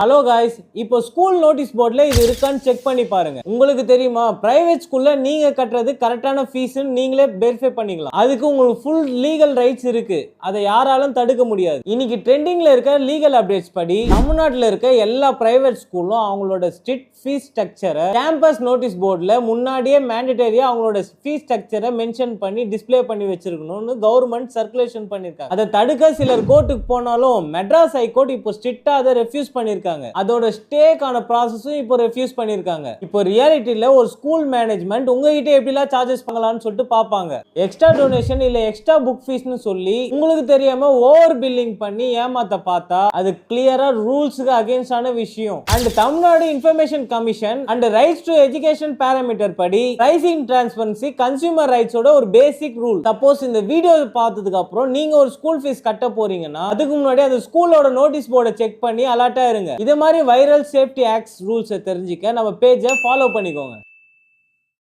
Hello guys, இப்போ school notice போர்டில் இது இருக்கான்னு செக் பண்ணி பாருங்க. உங்களுக்கு தெரியுமா, பிரைவேட் ஸ்கூல்ல நீங்க கட்டுறது கரெக்டான ஃபீஸ்னு நீங்களே வெரிஃபை பண்ணிக்கலாம். அதுக்கு உங்களுக்கு ஃபுல் லீகல் ரைட்ஸ் இருக்கு. அதை யாராலும் தடுக்க முடியாது. இன்னைக்கு ட்ரெண்டிங்ல இருக்க லீகல் அப்டேட்ஸ் படி தமிழ்நாட்டில் இருக்க எல்லா பிரைவேட் ஸ்கூலும் அவங்களோட ஸ்ட்ரிக்ட் ஃபீஸ் ஸ்ட்ரக்சரை கேம்பஸ் நோட்டீஸ் போர்டில் முன்னாடியே மேண்டேட்டரியா அவங்களோட ஃபீஸ் ஸ்ட்ரக்சரை மென்ஷன் பண்ணி டிஸ்பிளே பண்ணி வச்சிருக்கணும்னு கவர்மெண்ட் சர்க்குலேஷன் பண்ணிருக்காங்க. அதை தடுக்க சிலர் கோர்ட்டுக்கு போனாலும் மெட்ராஸ் ஹைகோர்ட் இப்போ ஸ்ட்ரிக்டா அதை ரெஃப்யூஸ் பண்ணிருக்காங்க. அதோட ஸ்டேக்கான ப்ராசஸும் இப்போ ரெஃப்யூஸ் பண்ணிருக்காங்க. இப்போ ரியாலிட்டில ஒரு ஸ்கூல் மேனேஜ்மெண்ட் உங்ககிட்ட எப்படிலாம் சார்ஜஸ் பண்ணலாம்னு சொல்லிட்டு பாப்பாங்க. எக்ஸ்ட்ரா டொனேஷன் இல்ல எக்ஸ்ட்ரா புக் ஃபீஸ்னு சொல்லி உங்களுக்கு தெரியாம ஓவர் பில்லிங் பண்ணி ஏமாத்த பார்த்தா அது கிளியரா ரூல்ஸ்க்கு அகைன்ஸ்டான விஷயம். And Tamil Nadu information commission and rights to education parameter படி பிரைசிங் டிரான்ஸ்பரன்சி கன்சியூமர் ரைட்ஸோட ஒரு பேசிக் ரூல். சப்போஸ் இந்த வீடியோ பார்த்ததுக்கு அப்புறம் நீங்க ஒரு ஸ்கூல் ஃபீஸ் கட்ட போறீங்கன்னா அதுக்கு முன்னாடி அந்த ஸ்கூலோட நோட்டீஸ் போர்டை செக் பண்ணி அலர்ட்டா இருங்க. இதே மாதிரி வைரல் சேஃப்டி ஆக்ட்ஸ் ரூல்ஸை தெரிஞ்சுக்க நம்ம பேஜை ஃபாலோ பண்ணிக்கோங்க.